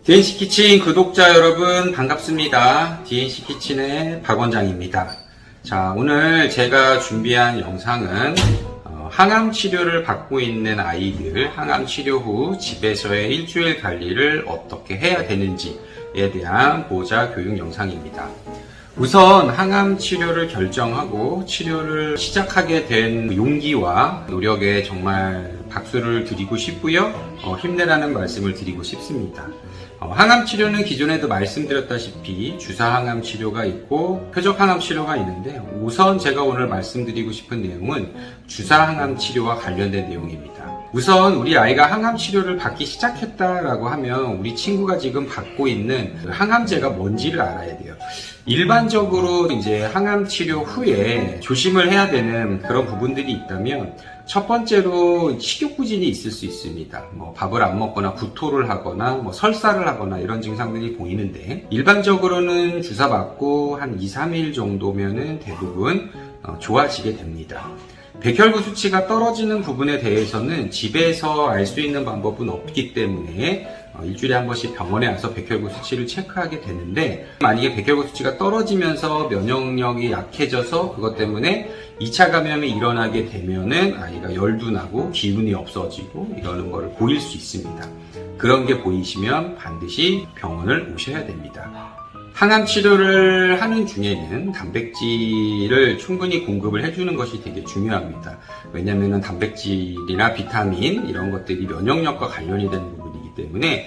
DNC 키친 구독자 여러분 반갑습니다. DNC 키친의 박 원장입니다. 자, 오늘 제가 준비한 영상은 항암 치료를 받고 있는 아이들 항암 치료 후 집에서의 일주일 관리를 어떻게 해야 되는지에 대한 보호자 교육 영상입니다. 우선 항암 치료를 결정하고 치료를 시작하게 된 용기와 노력에 정말 박수를 드리고 싶고요. 힘내라는 말씀을 드리고 싶습니다. 항암 치료는 기존에도 말씀드렸다시피 주사 항암 치료가 있고 표적 항암 치료가 있는데, 우선 제가 오늘 말씀드리고 싶은 내용은 주사 항암 치료와 관련된 내용입니다. 우선 우리 아이가 항암 치료를 받기 시작했다라고 하면 우리 친구가 지금 받고 있는 항암제가 뭔지를 알아야 돼요. 일반적으로 이제 항암 치료 후에 조심을 해야 되는 그런 부분들이 있다면, 첫 번째로 식욕부진이 있을 수 있습니다. 밥을 안 먹거나 구토를 하거나 설사를 하거나 이런 증상들이 보이는데, 일반적으로는 주사 맞고 한 2, 3일 정도면은 대부분 좋아지게 됩니다. 백혈구 수치가 떨어지는 부분에 대해서는 집에서 알 수 있는 방법은 없기 때문에 일주일에 한 번씩 병원에 와서 백혈구 수치를 체크하게 되는데, 만약에 백혈구 수치가 떨어지면서 면역력이 약해져서 그것 때문에 2차 감염이 일어나게 되면은 아이가 열도 나고 기운이 없어지고 이러는 걸 보일 수 있습니다. 그런 게 보이시면 반드시 병원을 오셔야 됩니다. 항암 치료를 하는 중에는 단백질을 충분히 공급을 해주는 것이 되게 중요합니다. 왜냐하면 단백질이나 비타민 이런 것들이 면역력과 관련이 되는 부분이기 때문에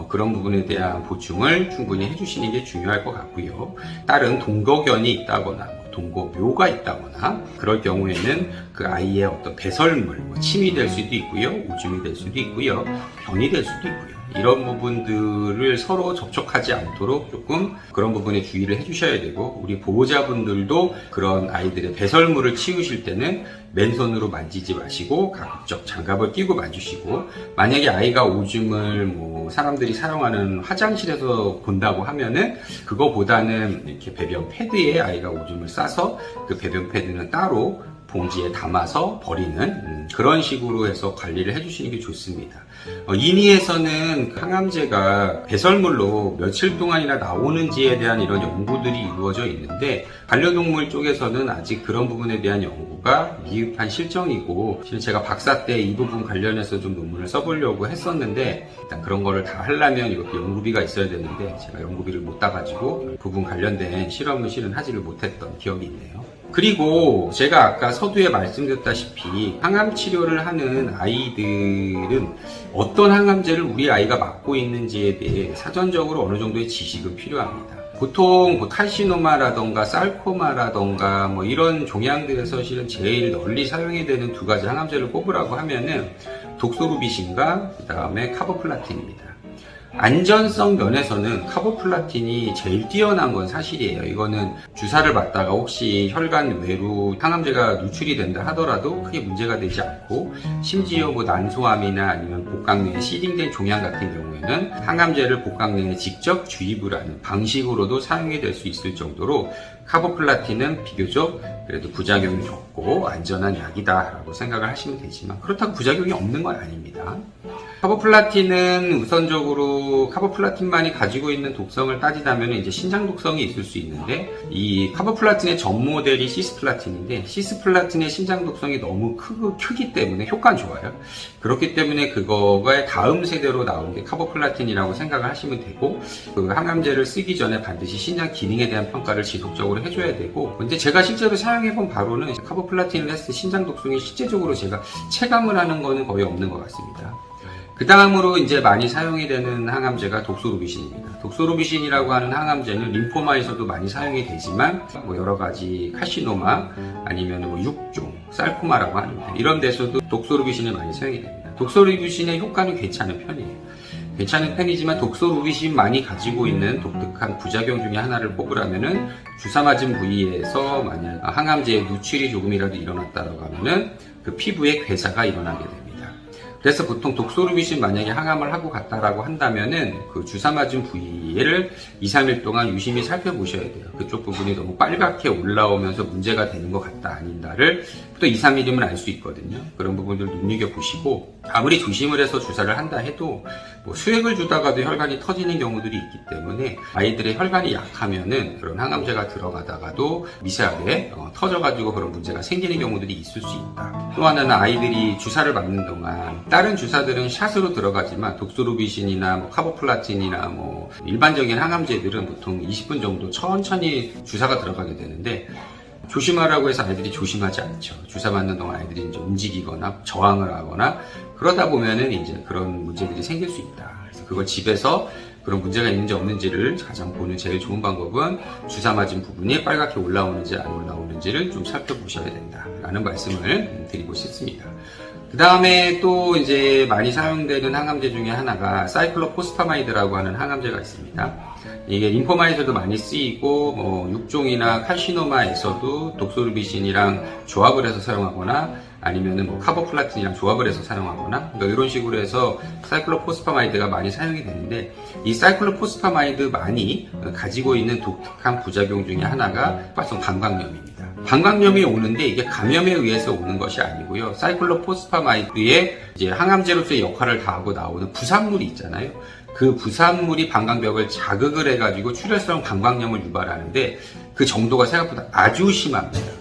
그런 부분에 대한 보충을 충분히 해주시는 게 중요할 것 같고요. 다른 동거견이 있다거나 동거묘가 있다거나 그럴 경우에는 그 아이의 어떤 배설물, 침이 될 수도 있고요, 오줌이 될 수도 있고요, 변이 될 수도 있고요. 이런 부분들을 서로 접촉하지 않도록 조금 그런 부분에 주의를 해주셔야 되고, 우리 보호자분들도 그런 아이들의 배설물을 치우실 때는 맨손으로 만지지 마시고 가급적 장갑을 끼고 만지시고, 만약에 아이가 오줌을 사람들이 사용하는 화장실에서 본다고 하면은 그거보다는 이렇게 배변 패드에 아이가 오줌을 싸서 그 배변 패드는 따로 봉지에 담아서 버리는 그런 식으로 해서 관리를 해주시는 게 좋습니다. 인이에서는 항암제가 배설물로 며칠 동안이나 나오는지에 대한 이런 연구들이 이루어져 있는데, 반려동물 쪽에서는 아직 그런 부분에 대한 연구가 미흡한 실정이고, 실은 제가 박사 때 이 부분 관련해서 좀 논문을 써보려고 했었는데, 일단 그런 거를 다 하려면 이것도 연구비가 있어야 되는데 제가 연구비를 못 따가지고 그 부분 관련된 실험을 실은 하지를 못했던 기억이 있네요. 그리고 제가 아까 서두에 말씀드렸다시피 항암 치료를 하는 아이들은 어떤 항암제를 우리 아이가 맞고 있는지에 대해 사전적으로 어느 정도의 지식은 필요합니다. 보통 칼시노마라던가 살코마라던가 이런 종양들에서 실은 제일 널리 사용이 되는 두 가지 항암제를 꼽으라고 하면은 독소루비신과 그 다음에 카보플라틴입니다. 안전성 면에서는 카보플라틴이 제일 뛰어난 건 사실이에요. 이거는 주사를 맞다가 혹시 혈관 외로 항암제가 누출이 된다 하더라도 크게 문제가 되지 않고, 심지어 난소암이나 아니면 복강 내에 시딩된 종양 같은 경우에는 항암제를 복강 내에 직접 주입을 하는 방식으로도 사용이 될 수 있을 정도로 카보플라틴은 비교적 그래도 부작용이 적고 안전한 약이다라고 생각을 하시면 되지만, 그렇다고 부작용이 없는 건 아닙니다. 카보플라틴은 우선적으로 카보플라틴만이 가지고 있는 독성을 따지자면 이제 신장 독성이 있을 수 있는데, 이 카보플라틴의 전 모델이 시스플라틴인데, 시스플라틴의 신장 독성이 너무 크기 때문에 효과는 좋아요. 그렇기 때문에 그거가 다음 세대로 나온 게 카보플라틴이라고 생각을 하시면 되고, 그 항암제를 쓰기 전에 반드시 신장 기능에 대한 평가를 지속적으로 해줘야 되고, 근데 제가 실제로 사용해본 바로는 카보플라틴을 했을 때 신장 독성이 실제적으로 제가 체감을 하는 거는 거의 없는 것 같습니다. 그 다음으로 이제 많이 사용이 되는 항암제가 독소루비신입니다. 독소루비신이라고 하는 항암제는 림포마에서도 많이 사용이 되지만, 여러 가지 카시노마 아니면 육종, 살코마라고 하는데 이런 데서도 독소루비신이 많이 사용이 됩니다. 독소루비신의 효과는 괜찮은 편이에요. 괜찮은 편이지만 독소루비신만이 가지고 있는 독특한 부작용 중에 하나를 꼽으라면은, 주사 맞은 부위에서 만약 항암제의 누출이 조금이라도 일어났다고 하면은 그 피부에 괴사가 일어나게 됩니다. 그래서 보통 독소루비신 만약에 항암을 하고 갔다라고 한다면은 그 주사 맞은 부위를 2, 3일 동안 유심히 살펴보셔야 돼요. 그쪽 부분이 너무 빨갛게 올라오면서 문제가 되는 것 같다 아닌가를 또 2, 3mm면 알 수 있거든요. 그런 부분들 눈여겨보시고, 아무리 조심을 해서 주사를 한다 해도 뭐 수액을 주다가도 혈관이 터지는 경우들이 있기 때문에 아이들의 혈관이 약하면은 그런 항암제가 들어가다가도 미세하게 터져가지고 그런 문제가 생기는 경우들이 있을 수 있다. 또 하나는 아이들이 주사를 맞는 동안 다른 주사들은 샷으로 들어가지만 독소루비신이나 뭐 카보플라틴이나 뭐 일반적인 항암제들은 보통 20분 정도 천천히 주사가 들어가게 되는데, 조심하라고 해서 아이들이 조심하지 않죠. 주사 맞는 동안 아이들이 이제 움직이거나 저항을 하거나 그러다 보면은 이제 그런 문제들이 생길 수 있다. 그래서 그걸 집에서 그런 문제가 있는지 없는지를 가장 보는 제일 좋은 방법은 주사 맞은 부분이 빨갛게 올라오는지 안 올라오는지를 좀 살펴보셔야 된다라는 말씀을 드리고 싶습니다. 그 다음에 또 이제 많이 사용되는 항암제 중에 하나가 사이클로포스파마이드라고 하는 항암제가 있습니다. 이게 림포마에서도 많이 쓰이고 뭐 육종이나 칼시노마에서도 독소루비신이랑 조합을 해서 사용하거나 아니면은 뭐 카보플라틴이랑 조합을 해서 사용하거나, 그러니까 이런 식으로 해서 사이클로포스파마이드가 많이 사용이 되는데, 이 사이클로포스파마이드만이 가지고 있는 독특한 부작용 중에 하나가 활성 방광염입니다. 방광염이 오는데 이게 감염에 의해서 오는 것이 아니고요. 사이클로포스파마이드의 이제 항암제로서의 역할을 다하고 나오는 부산물이 있잖아요. 그 부산물이 방광벽을 자극을 해가지고 출혈성 방광염을 유발하는데 그 정도가 생각보다 아주 심합니다.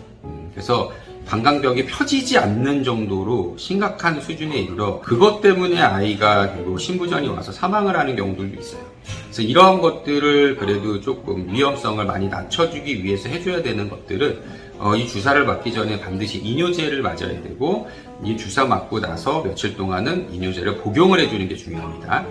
그래서 방광벽이 펴지지 않는 정도로 심각한 수준에 이르러 그것 때문에 아이가 결국 신부전이 와서 사망을 하는 경우들도 있어요. 그래서 이러한 것들을 그래도 조금 위험성을 많이 낮춰주기 위해서 해줘야 되는 것들은 이 주사를 맞기 전에 반드시 이뇨제를 맞아야 되고, 이 주사 맞고 나서 며칠 동안은 이뇨제를 복용을 해주는 게 중요합니다.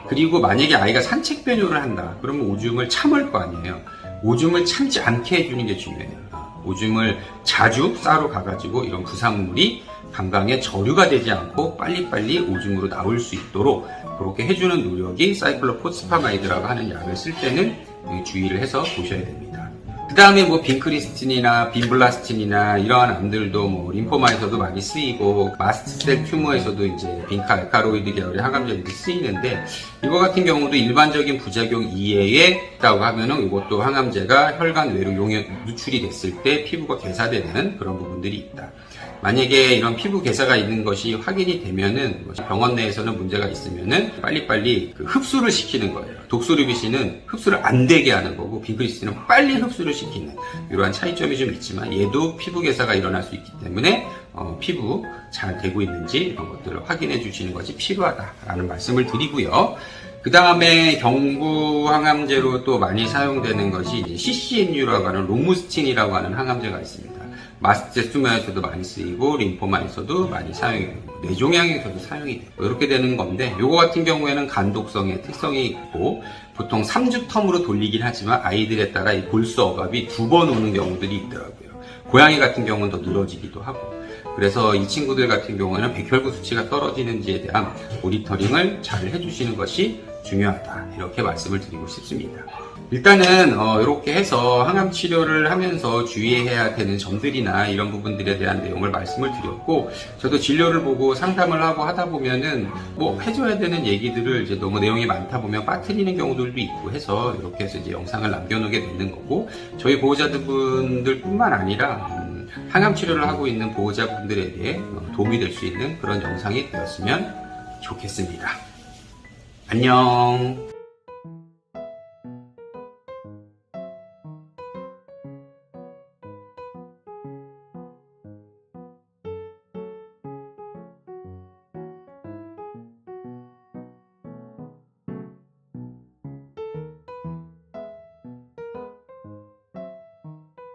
그리고 만약에 아이가 산책 배뇨를 한다 그러면 오줌을 참을 거 아니에요. 오줌을 참지 않게 해주는 게 중요해요. 오줌을 자주 싸러 가가지고 이런 부산물이 방광에 저류가 되지 않고 빨리빨리 오줌으로 나올 수 있도록 그렇게 해주는 노력이 사이클로포스파마이드라고 하는 약을 쓸 때는 주의를 해서 보셔야 됩니다. 그 다음에 뭐 빈크리스틴이나 빈블라스틴이나 이러한 암들도 뭐 림포마에서도 많이 쓰이고, 마스트셀 튜머에서도 이제 빈카 알카로이드 계열의 항암제들이 쓰이는데, 이거 같은 경우도 일반적인 부작용 이외에 있다고 하면은 이것도 항암제가 혈관 외로 누출이 됐을 때 피부가 괴사되는 그런 부분들이 있다. 만약에 이런 피부 괴사가 있는 것이 확인이 되면은 병원 내에서는 문제가 있으면은 빨리빨리 그 흡수를 시키는 거예요. 독소루비신은 흡수를 안 되게 하는 거고, 빈크리스틴은 빨리 흡수를 시키는 이러한 차이점이 좀 있지만, 얘도 피부 괴사가 일어날 수 있기 때문에 피부 잘 되고 있는지 이런 것들을 확인해 주시는 것이 필요하다라는 말씀을 드리고요. 그 다음에 경구 항암제로 또 많이 사용되는 것이 CCNU라고 하는 로무스틴이라고 하는 항암제가 있습니다. 마스트세투마에서도 많이 쓰이고 림포마에서도 많이 사용이 되고 뇌종양에서도 사용이 되고 이렇게 되는 건데, 요거 같은 경우에는 간독성의 특성이 있고 보통 3주 텀으로 돌리긴 하지만 아이들에 따라 이 골수 억압이 2번 오는 경우들이 있더라고요. 고양이 같은 경우는 더 늘어지기도 하고, 그래서 이 친구들 같은 경우에는 백혈구 수치가 떨어지는지에 대한 모니터링을 잘 해주시는 것이 중요하다, 이렇게 말씀을 드리고 싶습니다. 일단은 이렇게 해서 항암 치료를 하면서 주의해야 되는 점들이나 이런 부분들에 대한 내용을 말씀을 드렸고, 저도 진료를 보고 상담을 하고 하다 보면은 뭐 해줘야 되는 얘기들을 이제 너무 내용이 많다 보면 빠뜨리는 경우들도 있고 해서 이렇게 해서 이제 영상을 남겨놓게 되는 거고, 저희 보호자분들 뿐만 아니라 항암 치료를 하고 있는 보호자분들에게 도움이 될 수 있는 그런 영상이 되었으면 좋겠습니다. 안녕.